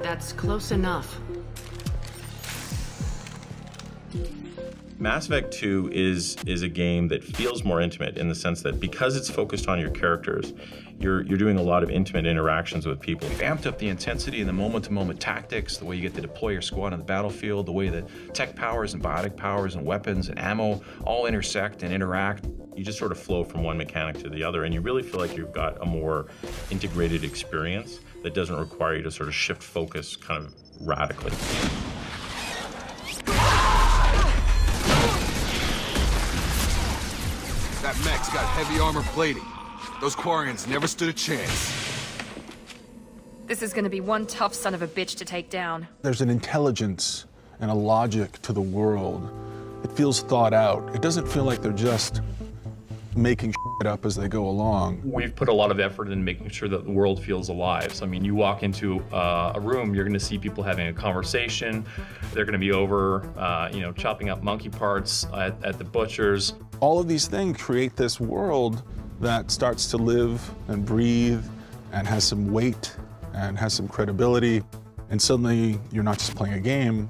That's close enough. Mass Effect 2 is a game that feels more intimate in the sense that because it's focused on your characters, you're doing a lot of intimate interactions with people. We've amped up the intensity and the moment-to-moment tactics, the way you get to deploy your squad on the battlefield, the way that tech powers and biotic powers and weapons and ammo all intersect and interact. You just sort of flow from one mechanic to the other, and you really feel like you've got a more integrated experience that doesn't require you to sort of shift focus kind of radically. That mech's got heavy armor plating. Those Quarians never stood a chance. This is gonna be one tough son of a bitch to take down. There's an intelligence and a logic to the world. It feels thought out. It doesn't feel like they're just making shit up as they go along. We've put a lot of effort in making sure that the world feels alive. So, I mean, you walk into a room, you're gonna see people having a conversation. They're gonna be over, you know, chopping up monkey parts at the butcher's. All of these things create this world that starts to live and breathe and has some weight and has some credibility. And suddenly you're not just playing a game,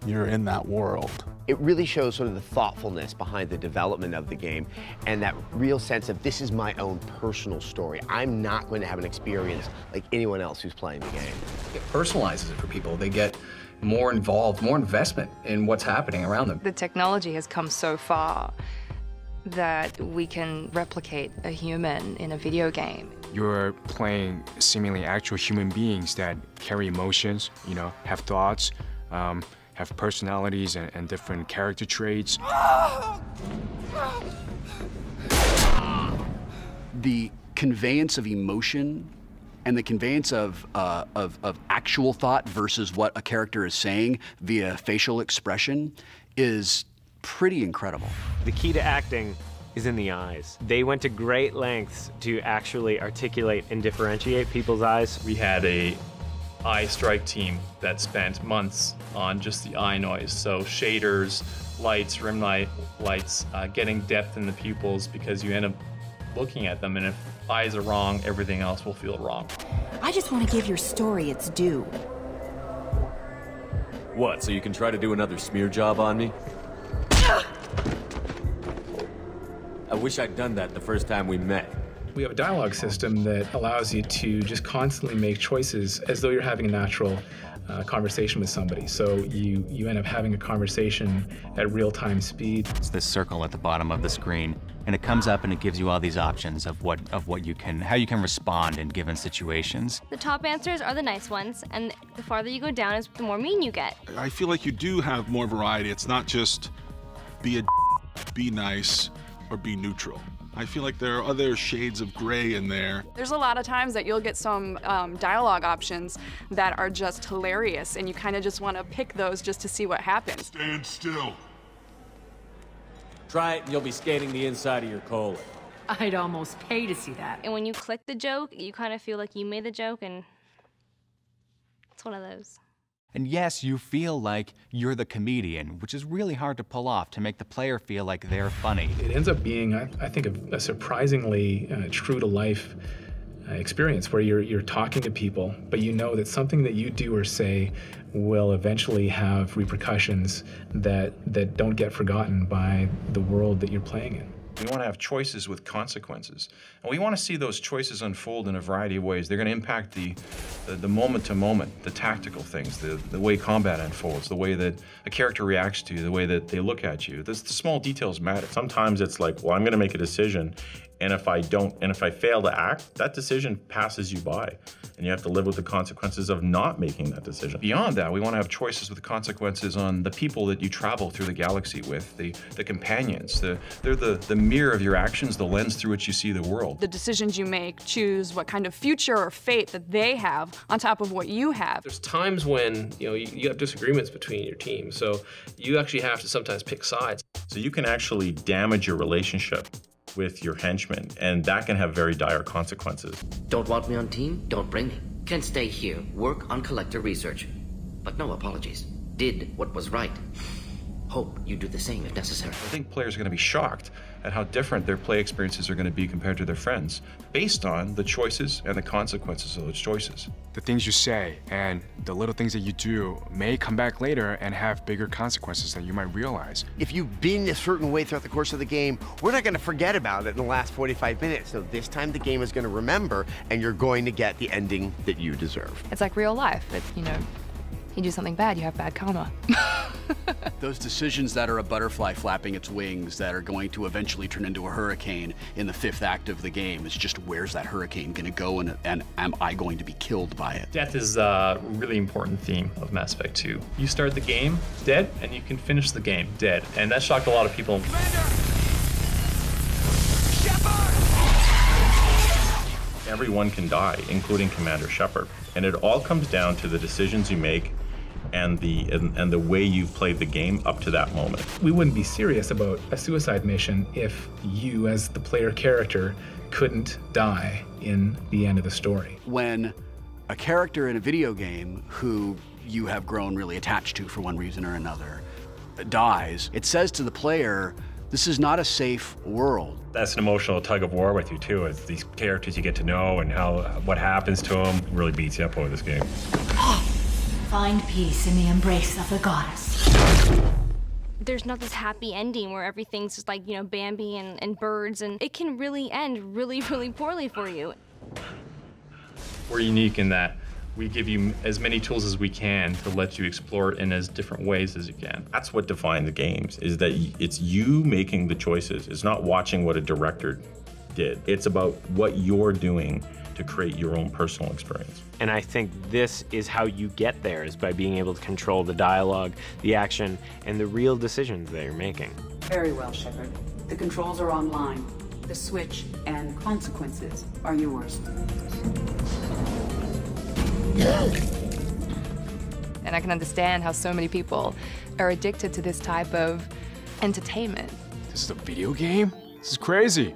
you're in that world. It really shows sort of the thoughtfulness behind the development of the game and that real sense of this is my own personal story. I'm not going to have an experience like anyone else who's playing the game. It personalizes it for people. They get more involved, more investment in what's happening around them. The technology has come so far that we can replicate a human in a video game. You're playing seemingly actual human beings that carry emotions, you know, have thoughts, have personalities and different character traits. The conveyance of emotion and the conveyance of actual thought versus what a character is saying via facial expression is pretty incredible. The key to acting is in the eyes. They went to great lengths to actually articulate and differentiate people's eyes. We had a eye strike team that spent months on just the eye noise. So shaders, lights, rim lights, getting depth in the pupils because you end up looking at them and if eyes are wrong, everything else will feel wrong. I just want to give your story its due. What, so you can try to do another smear job on me? I wish I'd done that the first time we met. We have a dialogue system that allows you to just constantly make choices as though you're having a natural conversation with somebody. So you end up having a conversation at real-time speed. It's this circle at the bottom of the screen, and it comes up and it gives you all these options of what you can, how you can respond in given situations. The top answers are the nice ones, and the farther you go down is the more mean you get. I feel like you do have more variety. It's not just be a be nice, or be neutral. I feel like there are other shades of gray in there. There's a lot of times that you'll get some dialogue options that are just hilarious, and you kind of just want to pick those just to see what happens. Stand still. Try it and you'll be skating the inside of your colon. I'd almost pay to see that. And when you click the joke, you kind of feel like you made the joke, and it's one of those. And yes, you feel like you're the comedian, which is really hard to pull off to make the player feel like they're funny. It ends up being, I think, a surprisingly true-to-life experience where you're talking to people, but you know that something that you do or say will eventually have repercussions that don't get forgotten by the world that you're playing in. We want to have choices with consequences. And we want to see those choices unfold in a variety of ways. They're going to impact the moment-to-moment, the tactical things, the way combat unfolds, the way that a character reacts to you, the way that they look at you. The small details matter. Sometimes it's like, well, I'm going to make a decision, and if I fail to act, that decision passes you by. And you have to live with the consequences of not making that decision. Beyond that, we want to have choices with consequences on the people that you travel through the galaxy with, the companions. They're the mirror of your actions, the lens through which you see the world. The decisions you make choose what kind of future or fate that they have on top of what you have. There's times when you have disagreements between your team, so you actually have to sometimes pick sides. So you can actually damage your relationship with your henchmen, and that can have very dire consequences. Don't want me on team? Don't bring me. Can stay here, work on collector research. But no apologies. Did what was right. Hope you do the same if necessary. I think players are going to be shocked at how different their play experiences are going to be compared to their friends, based on the choices and the consequences of those choices. The things you say and the little things that you do may come back later and have bigger consequences than you might realize. If you've been a certain way throughout the course of the game, we're not going to forget about it in the last 45 minutes. So this time the game is going to remember, and you're going to get the ending that you deserve. It's like real life. It's, you do something bad, you have bad karma. Those decisions that are a butterfly flapping its wings that are going to eventually turn into a hurricane in the 5th act of the game is just, where's that hurricane going to go, and am I going to be killed by it? Death is a really important theme of Mass Effect 2. You start the game dead, and you can finish the game dead. And that shocked a lot of people. Everyone can die, including Commander Shepard. And it all comes down to the decisions you make and the way you've played the game up to that moment. We wouldn't be serious about a suicide mission if you, as the player character, couldn't die in the end of the story. When a character in a video game who you have grown really attached to for one reason or another dies, it says to the player, this is not a safe world. That's an emotional tug of war with you too. It's these characters you get to know and what happens to them really beats you up over this game. Find peace in the embrace of the goddess. There's not this happy ending where everything's just like, Bambi and birds, and it can really end really, really poorly for you. We're unique in that we give you as many tools as we can to let you explore it in as different ways as you can. That's what defines the games, is that it's you making the choices. It's not watching what a director did. It's about what you're doing to create your own personal experience. And I think this is how you get there, is by being able to control the dialogue, the action, and the real decisions that you're making. Very well, Shepard. The controls are online. The switch and consequences are yours. And I can understand how so many people are addicted to this type of entertainment. This is a video game? This is crazy.